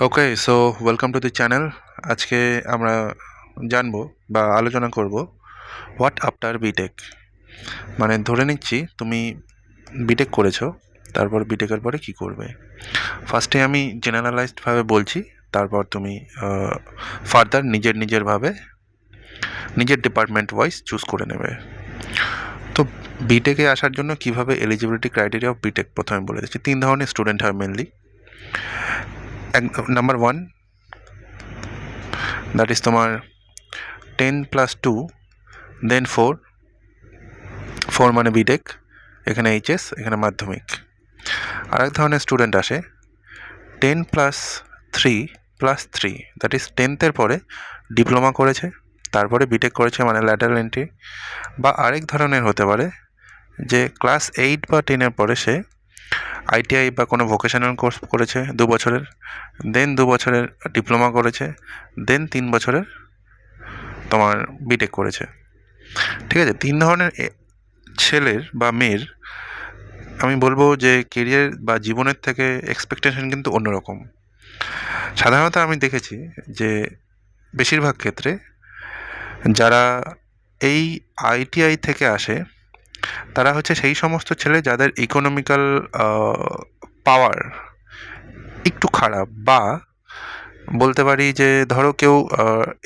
Okay, so welcome to the channel. আজকে আমরা জানবো বা আলোচনা করব হোয়াট আফটার বিটেক। মানে ধরে নিচ্ছি তুমি বিটেক করেছো, তারপর বিটেকের পরে কি করবে। ফার্স্টে আমি জেনারেলাইজডভাবে বলছি, তারপর তুমি ফার্দার নিজের ভাবে নিজের ডিপার্টমেন্ট ওয়াইজ চুজ করে নেবে। তো বিটেকে আসার জন্য কিভাবে এলিজিবিলিটি ক্রাইটেরিয়া অফ বিটেক প্রথমে বলে দিচ্ছি। 3 ধরনের স্টুডেন্ট হয় মেনলি। নাম্বার 1, দ্যাট ইজ তোমার 10+2 দেন 4, 4 মানে বিটেক, এখানে এইচএস, এখানে মাধ্যমিক। আরেক ধরনের স্টুডেন্ট আসে 10+3+3, দ্যাট ইজ 10th পরে ডিপ্লোমা করেছে, তারপরে বিটেক করেছে, মানে ল্যাটারাল এন্ট্রি। বা আরেক ধরনের হতে পারে যে ক্লাস 8 বা 10 পরে সে আইটিআই বা কোনো ভোকেশনাল কোর্স করেছে 2 বছরের, দেন 2 বছরের ডিপ্লোমা করেছে, দেন 3 বছরের তোমার বিটেক করেছে। ঠিক আছে, 3 ধরনের ছেলের বা মেয়ের আমি বলবো যে কেরিয়ার বা জীবনের থেকে এক্সপেকটেশন কিন্তু অন্যরকম। সাধারণত আমি দেখেছি যে বেশিরভাগ ক্ষেত্রে যারা এই আইটিআই থেকে আসে তারা হচ্ছে সেই সমস্ত ছেলে যাদের ইকোনমিক্যাল পাওয়ার একটু খারাপ, বা বলতে পারি যে ধরো কেউ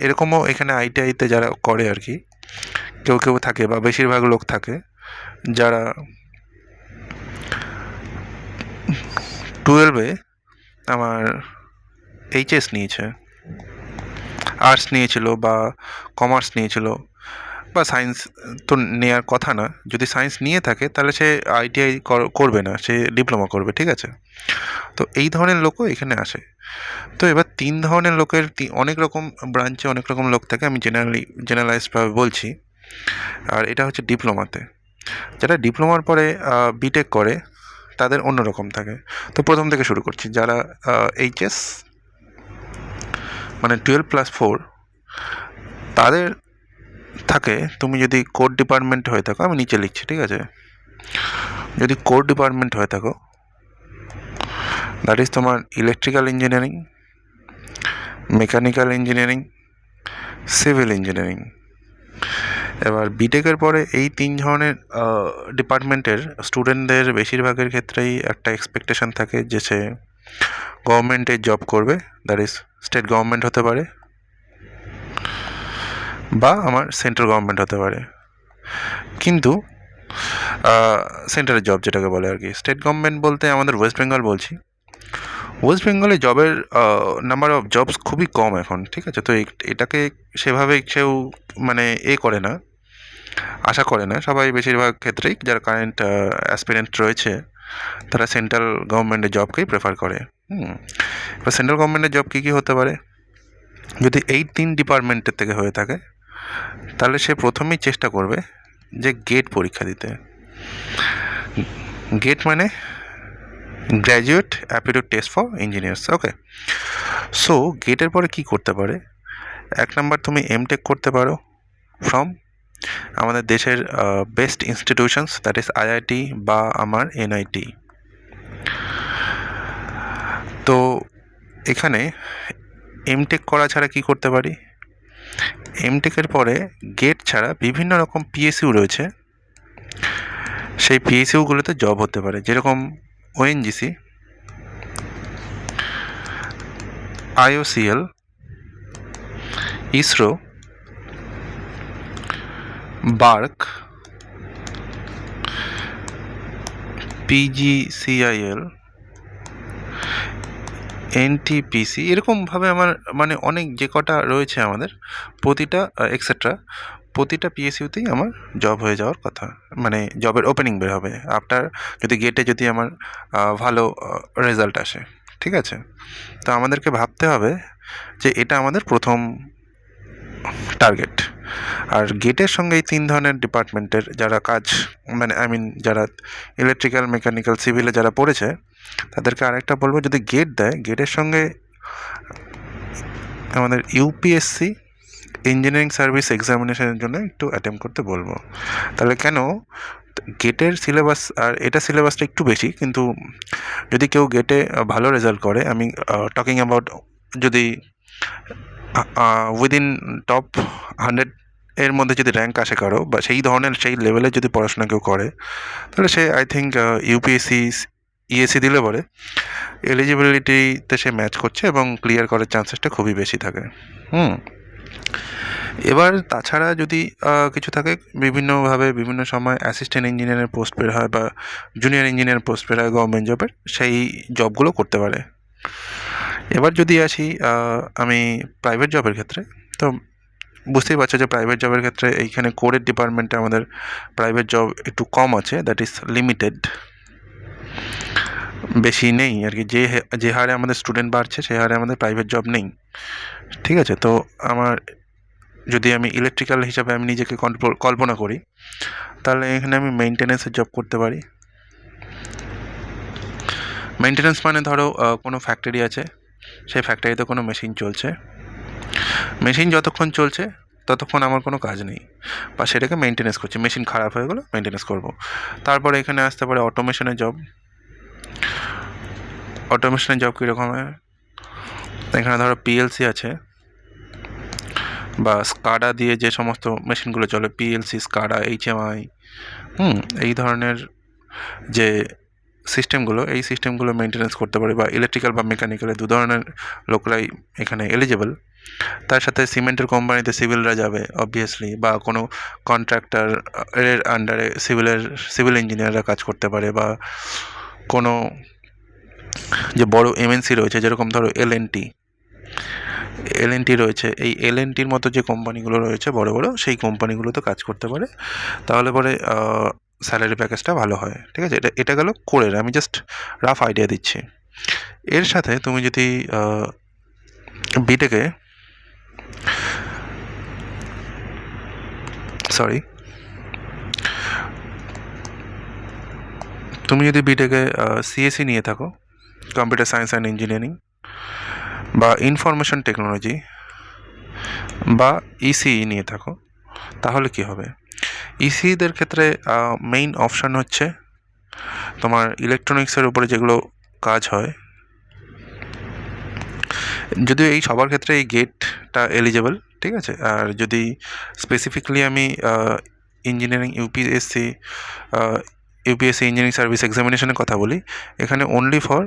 এরকমও এখানে আইটিআইতে যারা করে আর কি, কেউ কেউ থাকে বা বেশিরভাগ লোক থাকে যারা 12-এ আমার এইচএস নিয়েছে, আর্টস নিয়েছিল বা কমার্স নিয়েছিল বা সায়েন্স তো নেওয়ার কথা না, যদি সায়েন্স নিয়ে থাকে তাহলে সে আইটিআই করবে না, সে ডিপ্লোমা করবে। ঠিক আছে, তো এই ধরনের লোকও এখানে আসে। তো এবার 3 ধরনের লোকের অনেক রকম ব্রাঞ্চে অনেক রকম লোক থাকে, আমি জেনারেলাইজডভাবে বলছি। আর এটা হচ্ছে ডিপ্লোমাতে। যারা ডিপ্লোমার পরে বিটেক করে তাদের অন্যরকম থাকে। তো প্রথম থেকে শুরু করছি। যারা এইচএস মানে 12+4 তাদের থাকে, তুমি যদি কোর ডিপার্টমেন্ট হয়ে থাকো, আমি নিচে লিখছি, ঠিক আছে, যদি কোর ডিপার্টমেন্ট হয়ে থাকো দ্যাট ইজ তোমার electrical engineering, mechanical engineering, civil engineering. এবার বিটেকের পরে এই 3 ধরনের ডিপার্টমেন্টের স্টুডেন্টদের বেশিরভাগের ক্ষেত্রেই একটা এক্সপেকটেশন থাকে যে সে গভর্নমেন্টের জব করবে, দ্যাট ইজ স্টেট গভর্নমেন্ট হতে পারে বা আমার সেন্ট্রাল গভর্নমেন্ট হতে পারে। কিন্তু সেন্ট্রালের জব যেটাকে বলে আর কি, স্টেট গভর্নমেন্ট বলতে আমাদের ওয়েস্ট বেঙ্গল বলছি। ওয়েস্ট বেঙ্গলে জবের নাম্বার অফ জবস খুবই কম এখন। ঠিক আছে, তো এটাকে সেভাবে কেউ মানে করে না, আশা করে না। সবাই বেশিরভাগ ক্ষেত্রেই যারা কারেন্ট অ্যাসপিরেন্ট রয়েছে তারা সেন্ট্রাল গভর্নমেন্টের জবকেই প্রেফার করে। এবার সেন্ট্রাল গভর্নমেন্টের জব কী কী হতে পারে, যদি এই 3 ডিপার্টমেন্টের থেকে হয়ে থাকে তাহলে সে প্রথমেই চেষ্টা করবে যে গেট পরীক্ষা দিতে। গেট মানে graduate aptitude test for engineers. Okay, so গেটের পরে কী করতে পারে, 1 নাম্বার তুমি এমটেক করতে পারো ফ্রম আমাদের দেশের best institutions, that is IIT বা আমার এনআইটি। তো এখানে এমটেক করা ছাড়া কি করতে পারি, এমটেকের পরে গেট ছাড়া বিভিন্ন রকম পিএসইউ রয়েছে, সেই পিএসইউগুলোতে জব হতে পারে, যেরকম ওএনজিসি, আইওসিএল, ইসরো, বার্ক, পিজিসিআইএল, এনটিপিসি, এরকমভাবে আমার মানে অনেক যে কটা রয়েছে আমাদের প্রতিটা এক্সেট্রা, প্রতিটা পিএসইউতেই আমার জব হয়ে যাওয়ার কথা, মানে জবের ওপেনিং বের হবে আফটার, যদি গেটে যদি আমার ভালো রেজাল্ট আসে। ঠিক আছে, তো আমাদেরকে ভাবতে হবে যে এটা আমাদের প্রথম টার্গেট। আর গেটের সঙ্গে এই 3 ধরনের ডিপার্টমেন্টের যারা কাজ, মানে যারা ইলেকট্রিক্যাল, মেকানিক্যাল, সিভিলে যারা পড়েছে তাদেরকে আরেকটা বলবো, যদি গেট দেয় গেটের সঙ্গে আমাদের ইউপিএসসি, ইঞ্জিনিয়ারিং সার্ভিস এক্সামিনেশনের জন্য একটু অ্যাটেম্প করতে বলবো। তাহলে কেন, গেটের সিলেবাস আর এটা সিলেবাসটা একটু বেশি, কিন্তু যদি কেউ গেটে ভালো রেজাল্ট করে, আমি টকিং অ্যাবাউট যদি উইদিন টপ 100 এর মধ্যে যদি র্যাঙ্ক আসে কারো, বা সেই ধরনের সেই লেভেলের যদি পড়াশোনা কেউ করে, তাহলে say I think UPSC ESC দিলে পরে এলিজিবিলিটিতে সে ম্যাচ করছে এবং ক্লিয়ার করার চান্সেসটা খুবই বেশি থাকে। এবার তাছাড়া যদি কিছু থাকে, বিভিন্নভাবে বিভিন্ন সময় অ্যাসিস্ট্যান্ট ইঞ্জিনিয়ারের পোস্ট বের হয় বা জুনিয়র ইঞ্জিনিয়ার পোস্ট বের হয় গভর্নমেন্ট জবের, সেই জবগুলো করতে পারে। এবার যদি আসি আমি প্রাইভেট জবের ক্ষেত্রে, তো বুঝতেই পারছো যে প্রাইভেট জবের ক্ষেত্রে এইখানে কোরের ডিপার্টমেন্টে আমাদের প্রাইভেট জব একটু কম আছে, দ্যাট ইজ লিমিটেড, বেশি নেই আর কি। যে হারে আমাদের স্টুডেন্ট বাড়ছে সেই হারে আমাদের প্রাইভেট জব নেই, ঠিক আছে। তো আমার যদি আমি ইলেকট্রিক্যাল হিসাবে আমি নিজেকে কল্পনা করি, তাহলে এখানে আমি মেনটেন্যান্সের জব করতে পারি। মেনটেন্যান্স মানে ধরো কোনো ফ্যাক্টরি আছে, সেই ফ্যাক্টরিতে কোনো মেশিন চলছে, মেশিন যতক্ষণ চলছে ততক্ষণ আমার কোনো কাজ নেই, বা সেটাকে মেনটেন্যান্স করছি। মেশিন খারাপ হয়ে গেলো, মেনটেন্যান্স করবো। তারপরে এখানে আসতে পারে অটোমেশনের জব। অটোমেশনের জব কীরকম হয়, এখানে ধরো পিএলসি আছে, বা স্কাডা দিয়ে যে সমস্ত মেশিনগুলো চলে, পিএলসি, স্কাডা, এইচএমআই, এই ধরনের যে সিস্টেমগুলো, এই সিস্টেমগুলো মেনটেন্যান্স করতে পারে, বা ইলেকট্রিক্যাল বা মেকানিক্যালের দু ধরনের লোকরাই এখানে এলিজেবল। তার সাথে সিমেন্টের কোম্পানিতে সিভিলরা যাবে অবভিয়াসলি, বা কোনো কন্ট্রাক্টর এর আন্ডারে সিভিল ইঞ্জিনিয়াররা কাজ করতে পারে, বা কোনো যে বড় এমএনসি রয়েছে, যেরকম ধরো এলএনটি রয়েছে, এই এলএনটির মতো যে কোম্পানিগুলো রয়েছে বড় বড়, সেই কোম্পানিগুলোতে কাজ করতে পারে। তাহলে পরে স্যালারি প্যাকেজটা ভালো হয়, ঠিক আছে। এটা গেল কোরের, আমি জাস্ট রাফ আইডিয়া দিচ্ছি। এর সাথে তুমি যদি বিটেকে তুমি যদি বিটেকে সিএসসি নিয়ে থাকো, কম্পিউটার সায়েন্স অ্যান্ড ইঞ্জিনিয়ারিং, বা ইনফরমেশন টেকনোলজি, বা ইসিই নিয়ে থাকো, তাহলে কি হবে? ইসিইদের ক্ষেত্রে মেইন অপশান হচ্ছে তোমার ইলেকট্রনিক্সের উপরে যেগুলো কাজ হয়, যদিও এই সবার ক্ষেত্রে এই গেটটা এলিজেবল, ঠিক আছে। আর যদি স্পেসিফিকলি আমি ইঞ্জিনিয়ারিং ইউপিএসসি ইঞ্জিনিয়ারিং সার্ভিস এক্সামিনেশনের কথা বলি, এখানে only for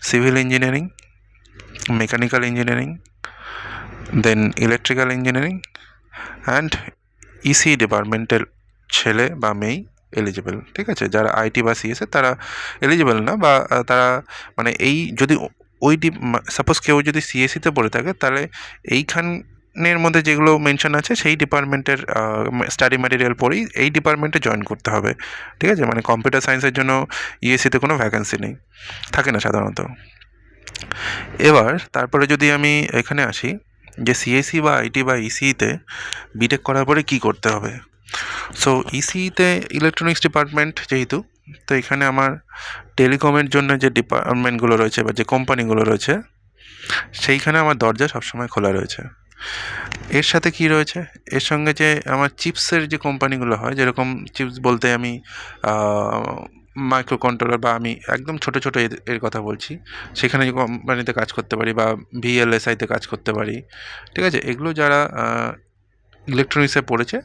civil engineering, mechanical engineering, then electrical engineering and EC ডিপার্টমেন্টের ছেলে বা মেয়ে এলিজিবল, ঠিক আছে। যারা আইটি বা সিএসএ তারা এলিজিবল না, বা তারা মানে এই যদি ওই সাপোজ কেউ যদি সিএসসিতে পড়ে থাকে, তাহলে এইখানের মধ্যে যেগুলো মেনশন আছে সেই ডিপার্টমেন্টের স্টাডি ম্যাটেরিয়াল পড়েই এই ডিপার্টমেন্টে জয়েন করতে হবে, ঠিক আছে। মানে কম্পিউটার সায়েন্সের জন্য ইএসসিতে কোনো ভ্যাকেন্সি নেই, থাকে না সাধারণত। এবার তারপরে যদি আমি এখানে আসি, যে সিএসসি বা আইটি বা ইসিইতে বিটেক করার পরে কী করতে হবে। সো ইসিইতে ইলেকট্রনিক্স ডিপার্টমেন্ট যেহেতু, তো এখানে আমার টেলিকমের জন্য যে ডিপার্টমেন্টগুলো রয়েছে বা যে কোম্পানিগুলো রয়েছে, সেইখানে আমার দরজা সবসময় খোলা রয়েছে। এর সাথে কি রয়েছে, এর সঙ্গে যে আমার চিপসের যে কোম্পানিগুলো হয়, যেরকম চিপস বলতে আমি মাইক্রো কন্ট্রোলার, বা আমি একদম ছোটো ছোটো এর কথা বলছি, সেখানে যে কোম্পানিতে কাজ করতে পারি, বা ভিএলএসআইতে কাজ করতে পারি, ঠিক আছে। এগুলো যারা ইলেকট্রনিক্সে পড়েছে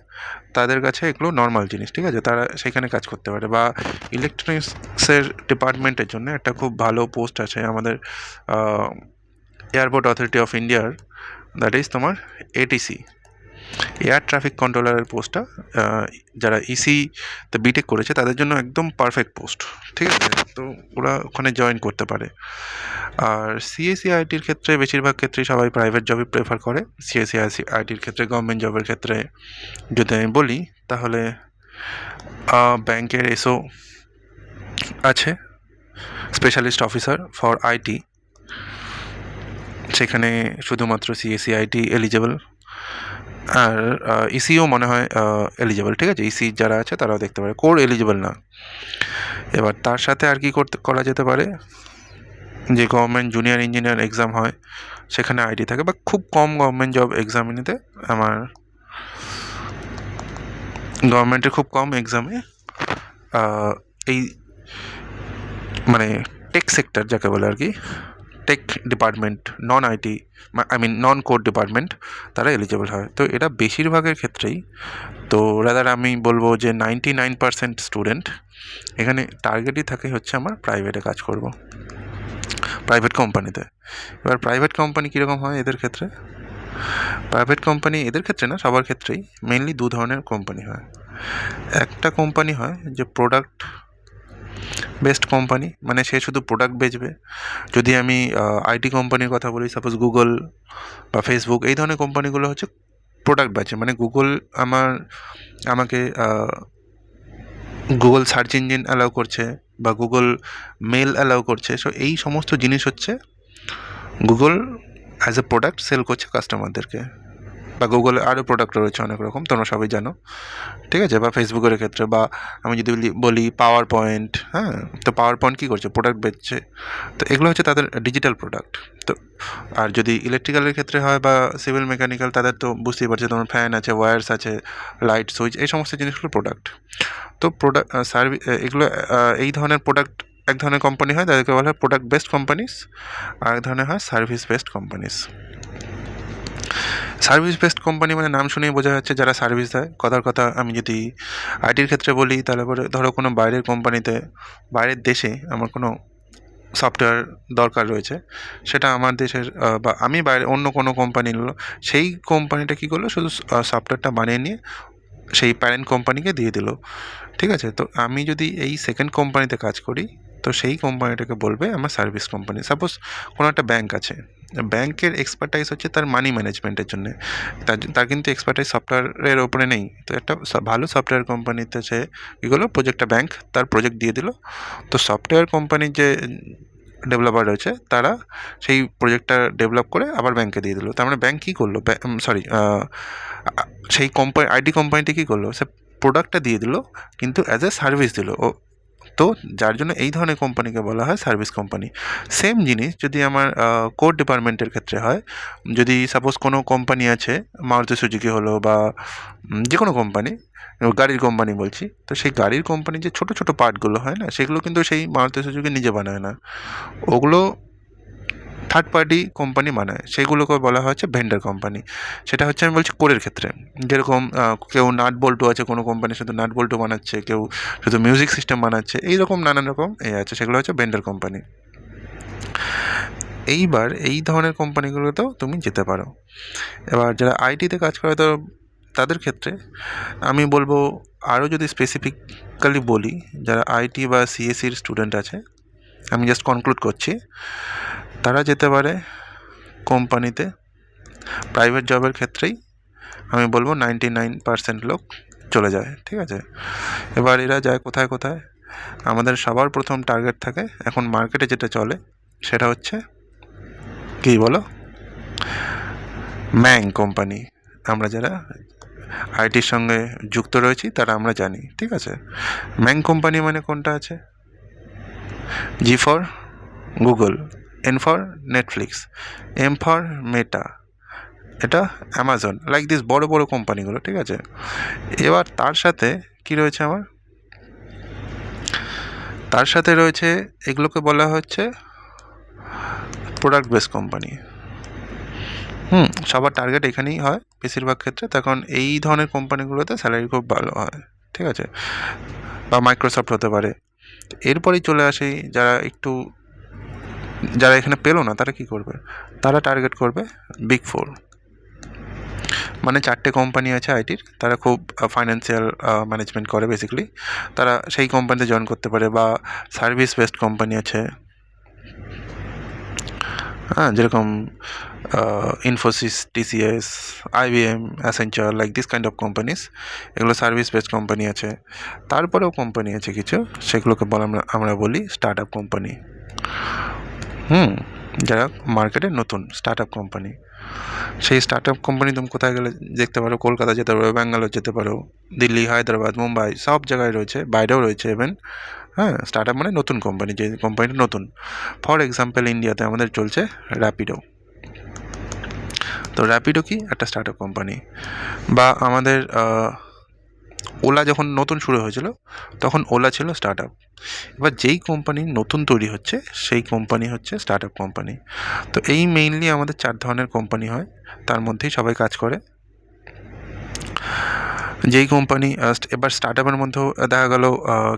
তাদের কাছে এগুলো নর্মাল জিনিস, ঠিক আছে। তারা সেখানে কাজ করতে পারে। বা ইলেকট্রনিক্সের ডিপার্টমেন্টের জন্য একটা খুব ভালো পোস্ট আছে আমাদের এয়ারপোর্ট অথরিটি অফ ইন্ডিয়ার, দ্যাট ইজ তোমার এটিসি, এয়ার ট্রাফিক কন্ট্রোলারের পোস্টটা যারা ইসিতে বিটেক করেছে তাদের জন্য একদম পারফেক্ট পোস্ট, ঠিক আছে। তো ওরা ওখানে জয়েন করতে পারে। আর সিএসসি আইটির ক্ষেত্রে বেশিরভাগ ক্ষেত্রেই সবাই প্রাইভেট জবই প্রেফার করে। সিএসসি আইটির ক্ষেত্রে গভর্নমেন্ট জবের ক্ষেত্রে যদি আমি বলি, তাহলে ব্যাংকের এসও আছে, স্পেশালিস্ট অফিসার ফর আইটি, সেখানে শুধুমাত্র সিএসসি আইটি এলিজেবল। আর ইসিও মনে হয় এলিজেবল, ঠিক আছে। ইসি যারা আছে তারাও দেখতে পারে, কোর এলিজেবল না। এবার তার সাথে আর কি করা যেতে পারে, যে গভর্নমেন্ট জুনিয়র ইঞ্জিনিয়ার এক্সাম হয়, সেখানে আইটি থাকে, বা খুব কম গভর্নমেন্ট জব এক্সামিনেতে আমার গভর্নমেন্টের খুব কম এক্সামে এই মানে টেক সেক্টর যাকে বলে আর কি, tech department, non IT non core department, তারা এলিজেবল হয়। তো এটা বেশিরভাগের ক্ষেত্রেই, তো রাদার আমি বলবো যে 99% স্টুডেন্ট এখানে টার্গেটই থাকে হচ্ছে আমার প্রাইভেটে কাজ করব, প্রাইভেট কোম্পানিতে। এবার প্রাইভেট কোম্পানি কীরকম হয় এদের ক্ষেত্রে? প্রাইভেট কোম্পানি এদের ক্ষেত্রে না, সবার ক্ষেত্রেই মেনলি দু ধরনের কোম্পানি হয়। একটা কোম্পানি হয় যে প্রোডাক্ট বেস্ট কোম্পানি, মানে সে শুধু প্রোডাক্ট বেচবে। যদি আমি আইটি কোম্পানির কথা বলি, সাপোজ গুগল বা ফেসবুক, এই ধরনের কোম্পানিগুলো হচ্ছে প্রোডাক্ট বেচে। মানে গুগল আমাকে গুগল সার্চ ইঞ্জিন অ্যালাউ করছে বা গুগল মেল অ্যালাউ করছে। সো এই সমস্ত জিনিস হচ্ছে Google as a product sell করছে কাস্টমারদেরকে। বা গুগলে আরও প্রোডাক্ট রয়েছে অনেক রকম, তোমরা সবাই জানো, ঠিক আছে? বা ফেসবুকের ক্ষেত্রে, বা আমি যদি বলি পাওয়ার পয়েন্ট, হ্যাঁ, তো পাওয়ার পয়েন্ট কী করছে? প্রোডাক্ট বেচছে। তো এগুলো হচ্ছে তাদের ডিজিটাল প্রোডাক্ট। তো আর যদি ইলেকট্রিক্যালের ক্ষেত্রে হয় বা সিভিল মেকানিক্যাল, তাদের তো বুঝতেই পারছো, তোমার ফ্যান আছে, ওয়্যারস আছে, লাইট সুইচ, এই সমস্ত জিনিসগুলো প্রোডাক্ট। তো প্রোডাক্ট সার্ভিস, এগুলো এই ধরনের প্রোডাক্ট এক ধরনের কোম্পানি হয়, তাদেরকে বলা হয় প্রোডাক্ট বেসড কোম্পানিস। আর এক ধরনের হয় service based companies. Service based company মানে নাম শুনেই বোঝা যাচ্ছে যারা সার্ভিস দেয়। কথার কথা আমি যদি আইটির ক্ষেত্রে বলি, তাহলে পরে ধরো কোনো বাইরের কোম্পানিতে, বাইরের দেশে আমার কোনো সফটওয়্যার দরকার রয়েছে, সেটা আমার দেশের বা আমি বাইরে অন্য কোনো কোম্পানি নিল, সেই কোম্পানিটা কী করলো, শুধু সফটওয়্যারটা বানিয়ে নিয়ে সেই প্যারেন্ট কোম্পানিকে দিয়ে দিল, ঠিক আছে? তো আমি যদি এই সেকেন্ড কোম্পানিতে কাজ করি, তো সেই কোম্পানিটাকে বলবে আমার সার্ভিস কোম্পানি। সাপোজ কোনো একটা ব্যাংক আছে, ব্যাংকের এক্সপার্টাইজ হচ্ছে তার মানি ম্যানেজমেন্টের জন্যে, তার কিন্তু এক্সপার্টাইজ সফটওয়্যারের ওপরে নেই। তো একটা ভালো সফটওয়্যার কোম্পানিতে সে কী করলো, প্রজেক্টটা ব্যাংক তার প্রজেক্ট দিয়ে দিল। তো সফটওয়্যার কোম্পানির যে ডেভেলপার রয়েছে, তারা সেই প্রজেক্টটা ডেভেলপ করে আবার ব্যাংকে দিয়ে দিল। তার মানে ব্যাংক কী করলো, সেই কোম্পানি, আইটি কোম্পানিটি কী করলো, সে প্রোডাক্টটা দিয়ে দিল, কিন্তু অ্যাজ এ সার্ভিস দিল। তো যার জন্য এই ধরনের কোম্পানিকে বলা হয় সার্ভিস কোম্পানি। সেম জিনিস যদি আমার কোর ডিপার্টমেন্টের ক্ষেত্রে হয়, যদি সাপোজ কোনো কোম্পানি আছে, মারুতি সুজুকি হলো বা যে কোনো কোম্পানি, গাড়ির কোম্পানি বলছি, তো সেই গাড়ির কোম্পানির যে ছোটো ছোটো পার্টগুলো হয় না, সেগুলো কিন্তু সেই মারুতি সুজুকি নিজে বানায় না, ওগুলো থার্ড পার্টি কোম্পানি বানায়, সেগুলোকে বলা হচ্ছে ভেন্ডার কোম্পানি। সেটা হচ্ছে আমি বলছি কোরের ক্ষেত্রে, যেরকম কেউ নাট বল্টু আছে, কোনো কোম্পানি শুধু নাট বল্টু বানাচ্ছে, কেউ শুধু মিউজিক সিস্টেম বানাচ্ছে, এইরকম নানান রকম আছে, সেগুলো হচ্ছে ভেন্ডার কোম্পানি। এইবার এই ধরনের কোম্পানিগুলোতেও তুমি যেতে পারো। এবার যারা আইটিতে কাজ করে, তো তাদের ক্ষেত্রে আমি বলবো, আরও যদি স্পেসিফিক্যালি বলি, যারা আইটি বা সিএসসির স্টুডেন্ট আছে, আমি জাস্ট কনক্লুড করছি, তারা যেতে পারে কোম্পানিতে। প্রাইভেট জবের ক্ষেত্রেই আমি বলবো 99% লোক চলে যায়, ঠিক আছে? এবার এরা যায় কোথায় কোথায়? আমাদের সবার প্রথম টার্গেট থাকে এখন মার্কেটে যেটা চলে, সেটা হচ্ছে কী বলো, ম্যাং কোম্পানি। আমরা যারা আইটির সঙ্গে যুক্ত রয়েছি তারা আমরা জানি, ঠিক আছে? ম্যাং কোম্পানি মানে কোনটা আছে? G for Google, N for Netflix, M for Meta, এটা অ্যামাজন, লাইক দিস বড় বড় কোম্পানিগুলো, ঠিক আছে? এবার তার সাথে কি রয়েছে আমার? তার সাথে রয়েছে, এগুলোকে বলা হচ্ছে প্রোডাক্ট বেস কোম্পানি। সবার টার্গেট এখানেই হয় বেশিরভাগ ক্ষেত্রে, তখন এই ধরনের কোম্পানিগুলোতে স্যালারি খুব ভালো হয়, ঠিক আছে? বা মাইক্রোসফট হতে পারে। এরপরেই চলে আসে যারা এখানে পেলো না, তারা কি করবে? তারা টার্গেট করবে বিগ ফোর। মানে 4টে কোম্পানি আছে আইটির, তারা খুব ফাইন্যান্সিয়াল ম্যানেজমেন্ট করে বেসিক্যালি, তারা সেই কোম্পানিতে জয়েন করতে পারে। বা সার্ভিস বেসড কোম্পানি আছে, হ্যাঁ, যেরকম Infosys, TCS, IBM, Accenture, like this kind of companies, এগুলো সার্ভিস বেসড কোম্পানি আছে। তারপরেও কোম্পানি আছে কিছু, সেগুলোকে আমরা বলি স্টার্ট আপ কোম্পানি। যারা মার্কেটে নতুন, স্টার্ট আপ কোম্পানি। সেই স্টার্ট আপ কোম্পানি তুমি কোথায় গেলে দেখতে পারো? কলকাতা যেতে পারো, ব্যাঙ্গালোর যেতে পারো, দিল্লি, হায়দ্রাবাদ, মুম্বাই, সব জায়গায় রয়েছে, বাইরেও রয়েছে ইভেন। হ্যাঁ, স্টার্ট আপ মানে নতুন কোম্পানি, যে কোম্পানিটা নতুন। ফর এক্সাম্পল ইন্ডিয়াতে আমাদের চলছে র্যাপিডো, তো র্যাপিডো কি একটা স্টার্ট আপ কোম্পানি, বা আমাদের ওলা যখন নতুন শুরু হয়েছিল তখন ওলা ছিল স্টার্ট আপ। এবার যেই কোম্পানি নতুন তৈরি হচ্ছে সেই কোম্পানি হচ্ছে স্টার্ট আপ কোম্পানি। তো এই মেইনলি আমাদের 4 ধরনের কোম্পানি হয়, তার মধ্যেই সবাই কাজ করে। যেই কোম্পানি এবার স্টার্ট আপের মধ্যেও দেখা গেল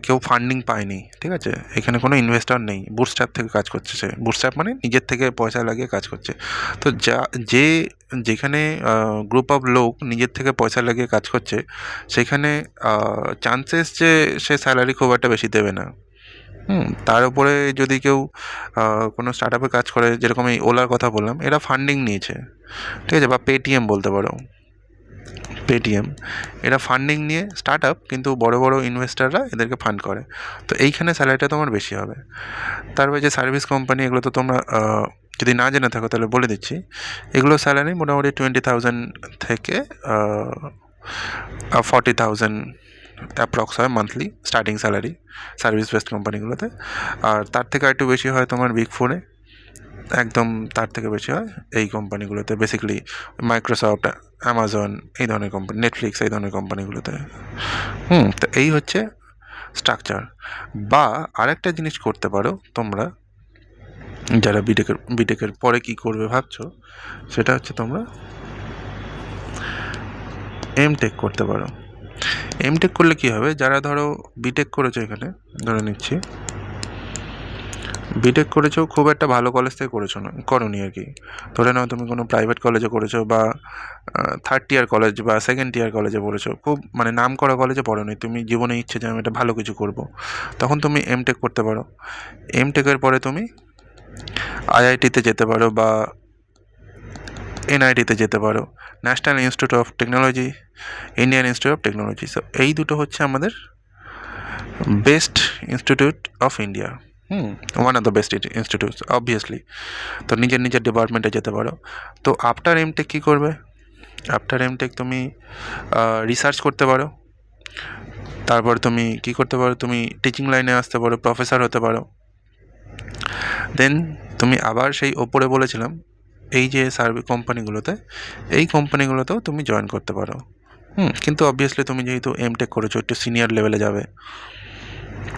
কেউ ফান্ডিং পায়নি, ঠিক আছে, এখানে কোনো ইনভেস্টর নেই, বুটস্ট্র্যাপ থেকে কাজ করছে সে। বুটস্ট্র্যাপ মানে নিজের থেকে পয়সা লাগিয়ে কাজ করছে। তো যে যেখানে গ্রুপ অফ লোক নিজের থেকে পয়সা লাগিয়ে কাজ করছে, সেখানে চান্সেস যে সে স্যালারি খুব একটা বেশি দেবে না। তার উপরে যদি কেউ কোনো স্টার্ট আপে কাজ করে, যেরকম এই ওলার কথা বললাম, এরা ফান্ডিং নিয়েছে, ঠিক আছে, বা পেটিএম বলতে পারো, পেটিএম, এরা ফান্ডিং নিয়ে স্টার্ট আপ, কিন্তু বড় বড় ইনভেস্টাররা এদেরকে ফান্ড করে। তো এইখানে স্যালারিটা তোমার বেশি হবে। তারপরে যে সার্ভিস কোম্পানি, এগুলো তো তোমরা যদি না জেনে থাকো তাহলে বলে দিচ্ছি, এগুলো স্যালারি মোটামুটি 20,000 থেকে 40,000 অ্যাপ্রক্স হয় monthly starting salary service based কোম্পানিগুলোতে। আর তার থেকে একটু বেশি হয় তোমার বিগ ফোরে, একদম তার থেকে বেশি হয় এই কোম্পানিগুলোতে, বেসিক্যালি মাইক্রোসফট, অ্যামাজন, এই ধরনের কোম্পানি, নেটফ্লিক্স, এই ধরনের কোম্পানিগুলোতে। তো এই হচ্ছে স্ট্রাকচার। বা আরেকটা জিনিস করতে পারো তোমরা, যারা বিটেকের পরে কি করবে ভাবছো, সেটা হচ্ছে তোমরা এমটেক করতে পারো। এমটেক করলে কি হবে, যারা ধরো বিটেক করেছো, এখানে ধরে নিচ্ছি বিটেক করেছো, খুব একটা ভালো কলেজ থেকে করেছো না, করোনি আর কি, ধরে নাও তুমি কোনো প্রাইভেট কলেজে করেছো, বা থার্ড টিয়ার কলেজ বা সেকেন্ড টিয়ার কলেজে পড়েছো, খুব মানে নাম করা কলেজে পড়োনি, তুমি জীবনে ইচ্ছে যে আমি এটা ভালো কিছু করব, তখন তুমি এমটেক করতে পারো। এমটেকের পরে তুমি আইআইটিতে যেতে পারো, বা এনআইটিতে যেতে পারো, national institute of technology, Indian institute of technology. So এই দুটো হচ্ছে আমাদের best institute of India, one of the best institutes obviously. তো নিজের নিজের ডিপার্টমেন্টে যেতে পারো। তো আফটার এমটেক কী করবে, আফটার এমটেক তুমি রিসার্চ করতে পারো, তারপর তুমি কী করতে পারো, তুমি টিচিং লাইনে আসতে পারো, প্রফেসর হতে পারো। দেন তুমি আবার সেই ওপরে বলেছিলাম এই যে সার্ভে কোম্পানিগুলোতে, এই কোম্পানিগুলোতেও তুমি জয়েন করতে পারো। কিন্তু অবভিয়াসলি তুমি যেহেতু এমটেক করেছো, একটু সিনিয়র লেভেলে যাবে।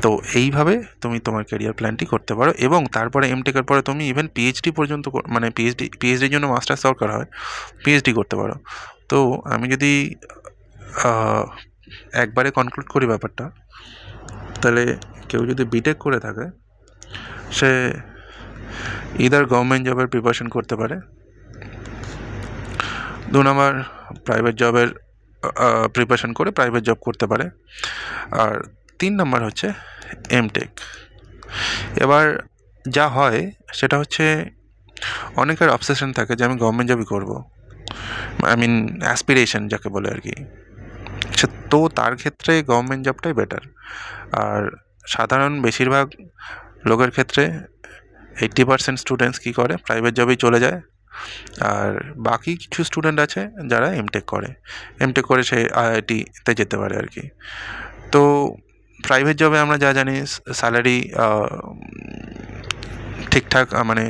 তো এইভাবে তুমি তোমার ক্যারিয়ার প্ল্যানটি করতে পারো, এবং তারপরে এমটেকের পরে তুমি ইভেন পিএইচডি পর্যন্ত, মানে পিএইচডির জন্য মাস্টার্স দরকার হয়, পিএইচডি করতে পারো। তো আমি যদি একবারে কনক্লুড করি ব্যাপারটা, তাহলে কেউ যদি বিটেক করে থাকে, সে ইদার গভর্নমেন্ট জবের প্রিপারেশন করতে পারে, 2 নম্বর প্রাইভেট জবের প্রিপারেশন করে প্রাইভেট জব করতে পারে, আর 3 নম্বর হচ্ছে এমটেক। এবার যা হয় সেটা হচ্ছে, অনেকের অবসেশন থাকে যে আমি গভর্নমেন্ট জবই করবো, আই মিন অ্যাসপিরেশন যাকে বলে আর কি। তো তার ক্ষেত্রে গভর্নমেন্ট জবটাই বেটার। আর সাধারণ বেশিরভাগ লোকের ক্ষেত্রে 80% স্টুডেন্টস কী করে, প্রাইভেট জবেই চলে যায়। আর বাকি কিছু স্টুডেন্ট আছে যারা এমটেক করে, এমটেক করে সে আইআইটিতে যেতে পারে আর কি। তো প্রাইভেট জবে আমরা যা জানি, স্যালারি ঠিকঠাক, মানে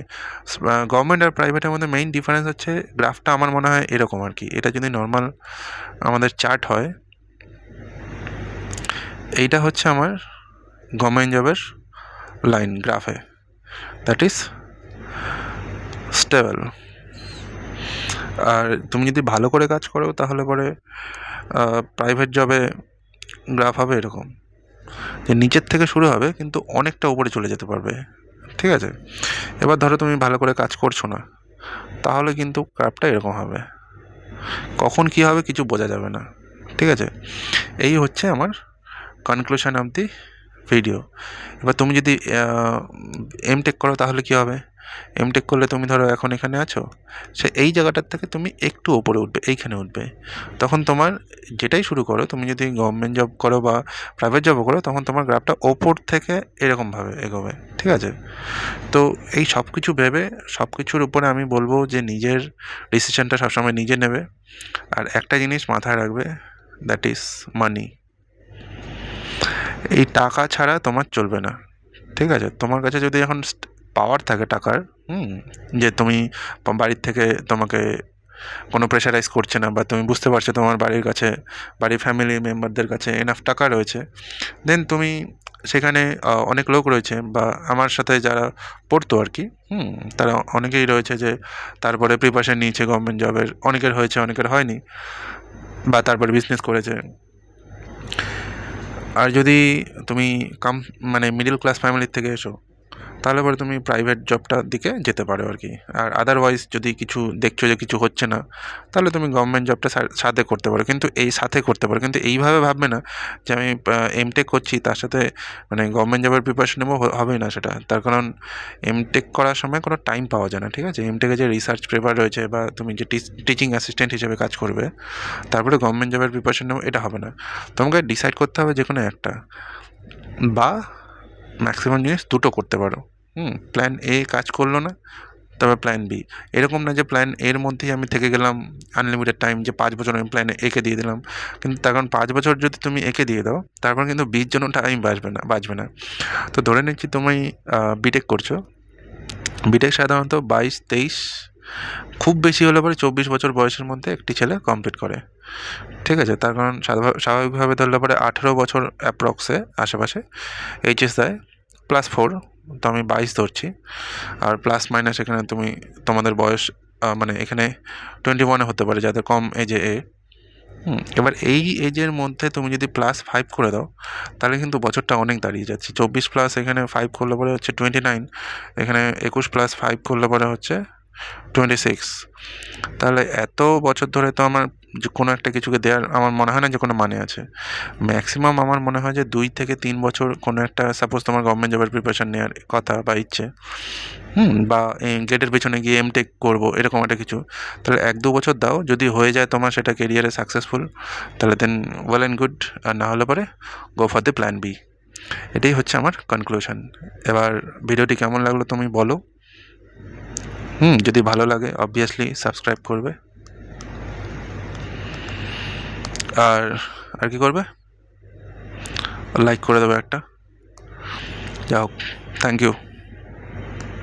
গভর্নমেন্ট আর প্রাইভেটের মধ্যে মেইন ডিফারেন্স হচ্ছে, গ্রাফটা আমার মনে হয় এরকম আর কি। এটা যদি নর্মাল আমাদের চার্ট হয়, এইটা হচ্ছে আমার গভর্নমেন্ট জবের লাইন গ্রাফে, দ্যাট ইজ স্টেবল। আর তুমি যদি ভালো করে কাজ করো তাহলে পরে প্রাইভেট জবে গ্রাফ হবে এরকম, যে নিচের থেকে শুরু হবে কিন্তু অনেকটা উপরে চলে যেতে পারবে, ঠিক আছে। এবার ধরো তুমি ভালো করে কাজ করছো না, তাহলে কিন্তু গ্রাফটা এরকম হবে, কখন কী হবে কিছু বোঝা যাবে না, ঠিক আছে। এই হচ্ছে আমার কনক্লুশন অফ দি ভিডিও। এবার তুমি যদি এমটেক করো তাহলে কী হবে, এমটেক করলে তুমি ধরো এখন এখানে আছো, সে এই জায়গাটার থেকে তুমি একটু ওপরে উঠবে, এইখানে উঠবে, তখন তোমার যেটাই শুরু করো, তুমি যদি গভর্নমেন্ট জব করো বা প্রাইভেট জবও করো, তখন তোমার গ্রাফটা ওপর থেকে এরকমভাবে এগোবে, ঠিক আছে। তো এই সব কিছু ভেবে, সব কিছুর উপরে আমি বলবো যে নিজের ডিসিশনটা সবসময় নিজে নেবে। আর একটা জিনিস মাথায় রাখবে, দ্যাট ইজ মানি। এই টাকা ছাড়া তোমার চলবে না, ঠিক আছে। তোমার কাছে যদি এখন পাওয়ার থাকে টাকার, যে তুমি বাড়ির থেকে তোমাকে কোনো প্রেশারাইজ করছে না, বা তুমি বুঝতে পারছো তোমার বাড়ির কাছে, বাড়ির ফ্যামিলি মেম্বারদের কাছে এনাফ টাকা রয়েছে, দেন তুমি সেখানে অনেক লোক রয়েছে বা আমার সাথে যারা পড়তো আর কি, তারা অনেকেই রয়েছে যে তারপরে প্রিপারেশন নিয়েছে গভর্নমেন্ট জবের, অনেকের হয়েছে অনেকের হয়নি, বা তারপরে বিজনেস করেছে। আর যদি তুমি মানে মিডল ক্লাস ফ্যামিলির থেকে এসো, তাহলে পরে তুমি প্রাইভেট জবটার দিকে যেতে পারো আর কি। আর আদারওয়াইজ যদি কিছু দেখছো যে কিছু হচ্ছে না, তাহলে তুমি গভর্নমেন্ট জবটা সাথে করতে পারো, কিন্তু এইভাবে ভাববে না যে আমি এমটেক করছি তার সাথে মানে গভর্নমেন্ট জবের প্রিপারেশন নেবো, হবেই না সেটা। তার কারণ এমটেক করার সময় কোনো টাইম পাওয়া যায় না, ঠিক আছে? এমটেকে যে রিসার্চ পেপার রয়েছে বা তুমি যে টিচিং অ্যাসিস্ট্যান্ট হিসেবে কাজ করবে, তারপরে গভর্নমেন্ট জবের প্রিপারেশন নেবো, এটা হবে না। তোমাকে ডিসাইড করতে হবে যে কোনো একটা, বা ম্যাক্সিমাম জিনিস দুটো করতে পারো। প্ল্যান এ কাজ করলো না, তবে প্ল্যান বি। এরকম না যে প্ল্যান এর মধ্যেই আমি থেকে গেলাম আনলিমিটেড টাইম, যে 5 বছর আমি প্ল্যান একে দিয়ে দিলাম। কিন্তু তার কারণ 5 বছর যদি তুমি একে দিয়ে দাও, তারপর কিন্তু বির জন্য টাইম বাঁচবে না। তো ধরে নিচ্ছি তুমি বিটেক করছো। বিটেক সাধারণত 22-23, খুব বেশি হলে পরে 24 বছর বয়সের মধ্যে একটি ছেলে কমপ্লিট করে, ঠিক আছে? তার কারণ স্বাভাবিকভাবে ধরলে পরে 18 বছর অ্যাপ্রক্সে আশেপাশে এইচএস দেয়, +4, তো আমি 22 ধরছি। আর প্লাস মাইনাস এখানে তোমাদের বয়স মানে এখানে 21 হতে পারে যাদের কম এজে এবার এই এজের মধ্যে তুমি যদি +5 করে দাও, তাহলে কিন্তু বছরটা অনেক দাঁড়িয়ে যাচ্ছে। 24 প্লাস এখানে 5 করলে পরে হচ্ছে 29, এখানে 21 + 5 করলে পরে হচ্ছে 26। তাহলে এত বছর ধরে তো আমার যে কোনো একটা কিছুকে দেওয়ার আমার মনে হয় না যে কোনো মানে আছে। ম্যাক্সিমাম আমার মনে হয় যে 2 থেকে 3 বছর কোনো একটা, সাপোজ তোমার গভর্নমেন্ট জবের প্রিপারেশন নেওয়ার কথা বা ইচ্ছে, বা গেটের পেছনে গিয়ে এমটেক করবো এরকম একটা কিছু, তাহলে 1-2 বছর দাও। যদি হয়ে যায় তোমার সেটা কেরিয়ারে সাকসেসফুল, তাহলে দেন ওয়েল অ্যান্ড গুড। আর না হলে পরে go for the plan B. এটাই হচ্ছে আমার কনক্লুশন। এবার ভিডিওটি কেমন লাগলো তুমি বলো। যদি ভালো লাগে অবভিয়াসলি সাবস্ক্রাইব করবে, আর আর কি করবে, লাইক করে দেবে একটা। যা হোক, থ্যাংক ইউ।